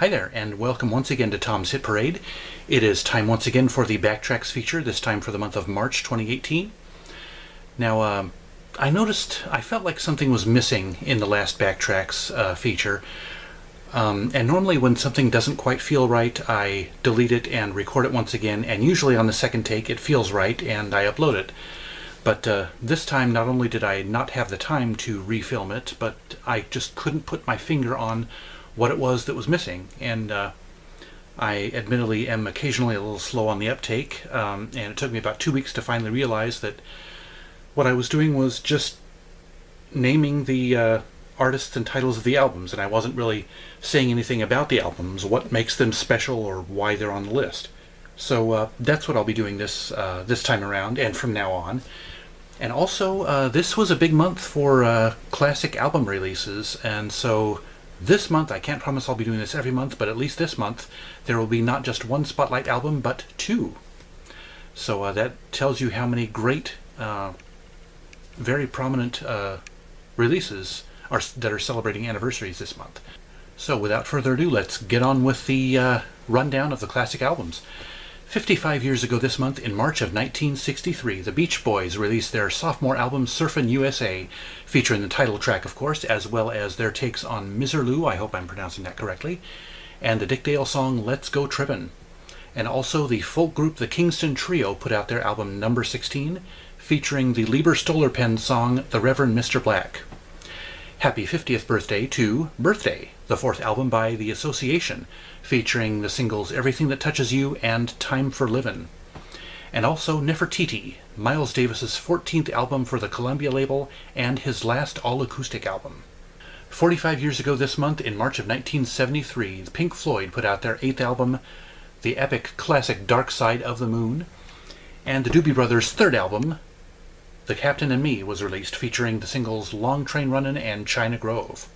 Hi there, and welcome once again to Tom's Hit Parade. It is time once again for the Backtracks feature, this time for the month of March 2018. Now, I felt like something was missing in the last Backtracks feature. And normally when something doesn't quite feel right, I delete it and record it once again, and usually on the second take it feels right and I upload it. But this time, not only did I not have the time to refilm it, but I just couldn't put my finger on what it was that was missing. And I admittedly am occasionally a little slow on the uptake, and it took me about 2 weeks to finally realize that what I was doing was just naming the artists and titles of the albums, and I wasn't really saying anything about the albums, what makes them special, or why they're on the list. So that's what I'll be doing this time around, and from now on. And also, this was a big month for classic album releases, and so this month, I can't promise I'll be doing this every month, but at least this month, there will be not just one Spotlight album, but two. So that tells you how many great, very prominent releases that are celebrating anniversaries this month. So without further ado, let's get on with the rundown of the classic albums. 55 years ago this month, in March of 1963, the Beach Boys released their sophomore album, Surfin' USA, featuring the title track, of course, as well as their takes on Miserlou, I hope I'm pronouncing that correctly, and the Dick Dale song, Let's Go Trippin'. And also the folk group The Kingston Trio put out their album Number 16, featuring the Lieber Stoller penned song, The Reverend Mr. Black. Happy 50th birthday to Birthday, the fourth album by The Association, featuring the singles Everything That Touches You and Time for Livin'. And also Nefertiti, Miles Davis's 14th album for the Columbia label and his last all-acoustic album. 45 years ago this month, in March of 1973, Pink Floyd put out their 8th album, the epic classic Dark Side of the Moon, and the Doobie Brothers' 3rd album, The Captain and Me, was released, featuring the singles Long Train Runnin' and China Grove.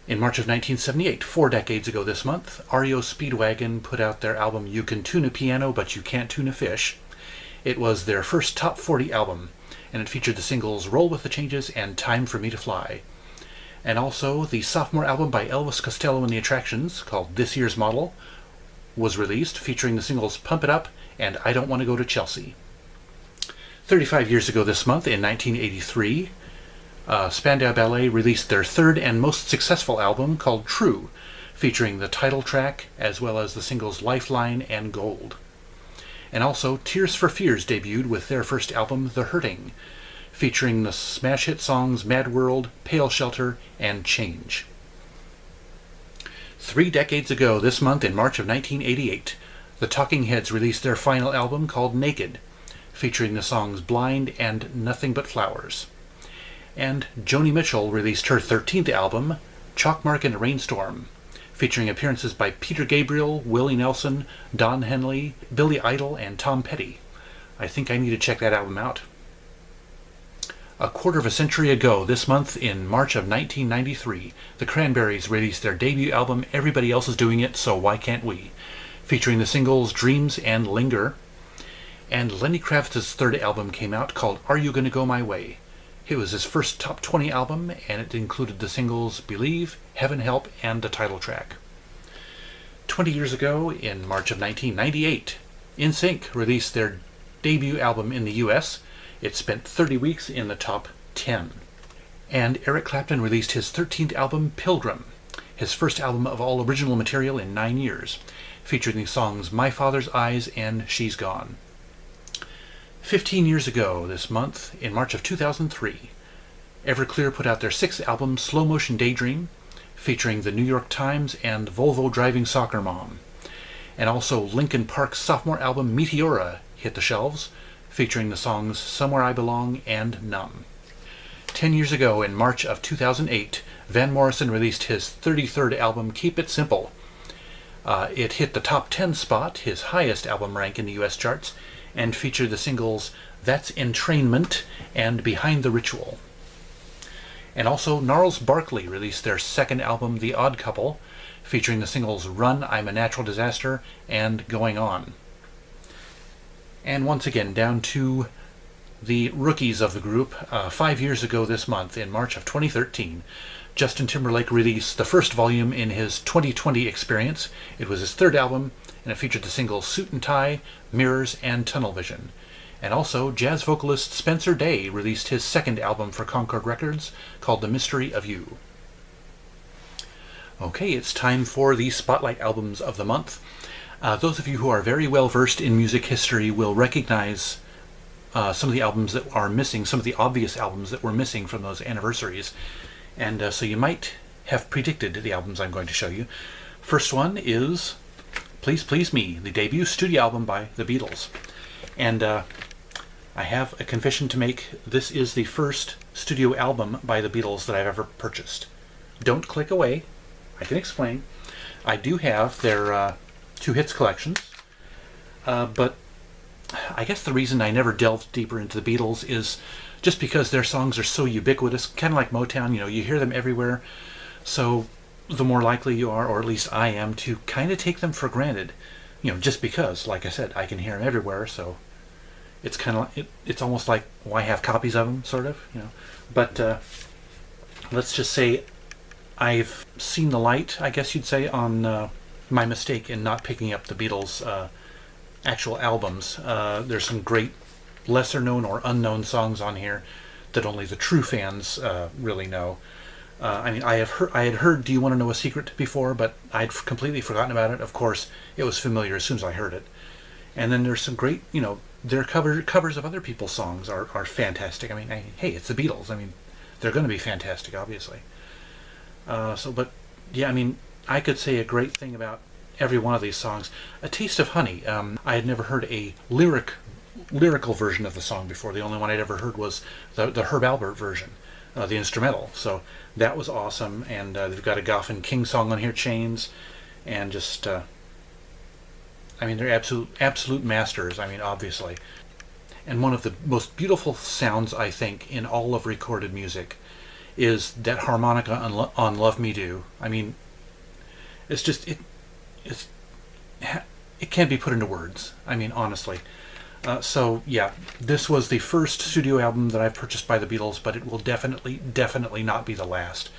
In March of 1978, 4 decades ago this month, REO Speedwagon put out their album You Can Tune a Piano But You Can't Tune a Fish. It was their first top 40 album, and it featured the singles Roll With the Changes and Time for Me to Fly. And also, the sophomore album by Elvis Costello and the Attractions, called This Year's Model, was released, featuring the singles Pump It Up and I Don't Want to Go to Chelsea. 35 years ago this month, in 1983, Spandau Ballet released their 3rd and most successful album, called True, featuring the title track as well as the singles Lifeline and Gold. And also, Tears for Fears debuted with their first album, The Hurting, featuring the smash hit songs Mad World, Pale Shelter, and Change. 3 decades ago this month, in March of 1988, the Talking Heads released their final album, called Naked, featuring the songs Blind and Nothing But Flowers. And Joni Mitchell released her 13th album, Chalkmark in a Rainstorm, featuring appearances by Peter Gabriel, Willie Nelson, Don Henley, Billy Idol, and Tom Petty. I think I need to check that album out. A quarter of a century ago this month, in March of 1993, the Cranberries released their debut album, Everybody Else Is Doing It, So Why Can't We?, featuring the singles Dreams and Linger. And Lenny Kravitz's 3rd album came out, called Are You Gonna Go My Way? It was his first top 20 album, and it included the singles Believe, Heaven Help, and the title track. 20 years ago, in March of 1998, NSYNC released their debut album in the US. It spent 30 weeks in the top 10. And Eric Clapton released his 13th album, Pilgrim, his first album of all original material in 9 years, featuring the songs My Father's Eyes and She's Gone. 15 years ago this month, in March of 2003, Everclear put out their 6th album, Slow Motion Daydream, featuring the New York Times and Volvo Driving Soccer Mom. And also Linkin Park's sophomore album, Meteora, hit the shelves, featuring the songs Somewhere I Belong and Numb. 10 years ago, in March of 2008, Van Morrison released his 33rd album, Keep It Simple. It hit the top 10 spot, his highest album rank in the US charts, and featured the singles That's Entrainment and Behind the Ritual. And also, Gnarls Barkley released their 2nd album, The Odd Couple, featuring the singles Run, I'm a Natural Disaster, and Going On. And once again, down to the rookies of the group, 5 years ago this month, in March of 2013, Justin Timberlake released the first volume in his 2020 experience. It was his third album, and it featured the singles Suit and Tie, Mirrors, and Tunnel Vision. And also, jazz vocalist Spencer Day released his second album for Concord Records called The Mystery of You. Okay, it's time for the Spotlight Albums of the Month. Those of you who are very well versed in music history will recognize some of the albums that are missing, some of the obvious albums that were missing from those anniversaries. And so you might have predicted the albums I'm going to show you. First one is Please Please Me, the debut studio album by the Beatles. And I have a confession to make. This is the first studio album by the Beatles that I've ever purchased. Don't click away. I can explain. I do have their two hits collections, but I guess the reason I never delved deeper into the Beatles is just because their songs are so ubiquitous, kind of like Motown. You know, you hear them everywhere, so the more likely you are, or at least I am, to kind of take them for granted. You know, just because, like I said, I can hear them everywhere, so it's kind of it's almost like, why have copies of them, sort of, you know. But let's just say I've seen the light, I guess you'd say, on my mistake in not picking up the Beatles' actual albums. There's some great lesser known or unknown songs on here that only the true fans really know. I mean, I had heard Do You Want to Know a Secret before, but I'd completely forgotten about it. Of course, it was familiar as soon as I heard it. And then there's some great, you know, their covers of other people's songs are fantastic. I mean, hey, it's the Beatles. I mean, they're going to be fantastic, obviously. But yeah, I mean, I could say a great thing about every one of these songs. A Taste of Honey. I had never heard a lyrical version of the song before. The only one I'd ever heard was the Herb Alpert version, the instrumental. So that was awesome. And they've got a Goff and King song on here, Chains, and just I mean, they're absolute masters. I mean, obviously. And one of the most beautiful sounds, I think, in all of recorded music is that harmonica on Love Me Do. I mean, it's just it can't be put into words. I mean, honestly. So yeah, this was the first studio album that I've purchased by the Beatles, but it will definitely not be the last.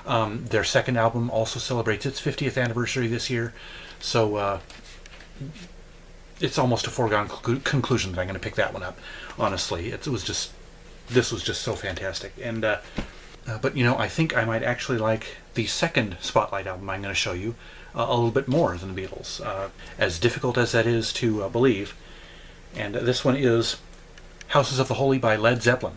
Their second album also celebrates its 50th anniversary this year, so it's almost a foregone conclusion that I'm going to pick that one up. Honestly, this was just so fantastic. And but you know, I think I might actually like the second Spotlight album I'm going to show you a little bit more than the Beatles, as difficult as that is to believe. And this one is Houses of the Holy by Led Zeppelin.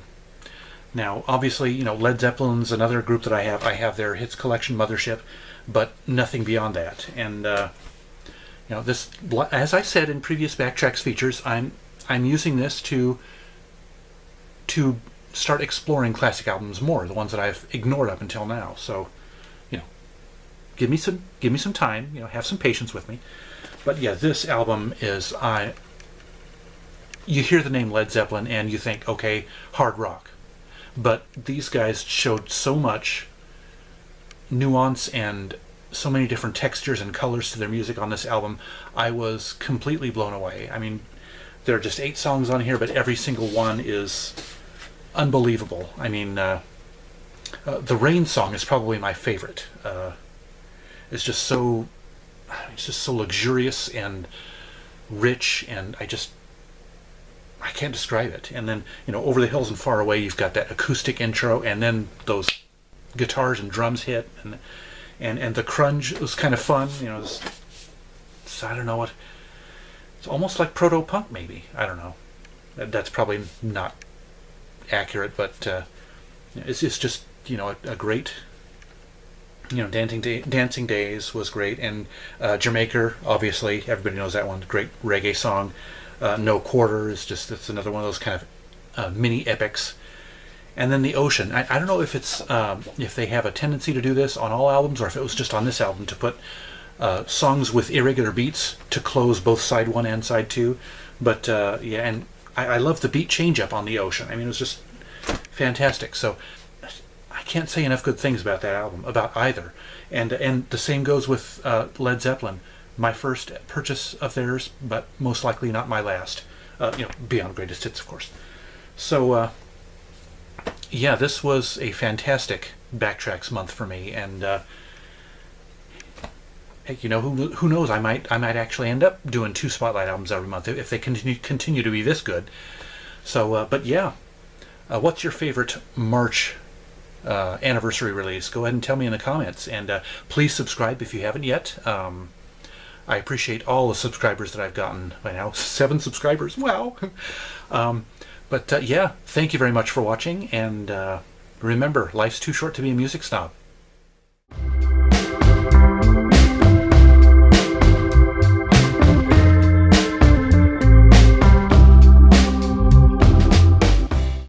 Now, obviously, you know, Led Zeppelin's another group that I have. I have their hits collection, Mothership, but nothing beyond that. And you know, this, as I said in previous Backtracks features, I'm using this to start exploring classic albums more, the ones that I've ignored up until now. So, you know, give me some time. You know, have some patience with me. But yeah, this album is you hear the name Led Zeppelin and you think, okay, hard rock. But these guys showed so much nuance and so many different textures and colors to their music on this album. I was completely blown away. I mean, there are just 8 songs on here, but every single one is unbelievable. I mean, the Rain song is probably my favorite. It's just so luxurious and rich, and I can't describe it. And then, you know, Over the Hills and Far Away, you've got that acoustic intro, and then those guitars and drums hit, and the crunge was kind of fun. You know, I don't know what. It's almost like proto-punk, maybe. I don't know. That's probably not accurate, but it's just, you know, a great. You know, Dancing Days was great, and Jamaica, obviously, everybody knows that one. Great reggae song. No Quarter is it's another one of those kind of mini epics. And then The Ocean. I don't know if it's if they have a tendency to do this on all albums, or if it was just on this album to put songs with irregular beats to close both side 1 and side 2. But yeah, and I love the beat change up on The Ocean. I mean, it was just fantastic. So I can't say enough good things about that album, about either. And the same goes with Led Zeppelin. My first purchase of theirs, but most likely not my last. You know, beyond greatest hits, of course. So yeah, this was a fantastic Backtracks month for me, and heck, you know, who knows? I might actually end up doing 2 Spotlight albums every month if they continue to be this good. So, but yeah, what's your favorite March anniversary release? Go ahead and tell me in the comments, and please subscribe if you haven't yet. I appreciate all the subscribers that I've gotten by now. 7 subscribers, wow! But yeah, thank you very much for watching, and remember, life's too short to be a music snob.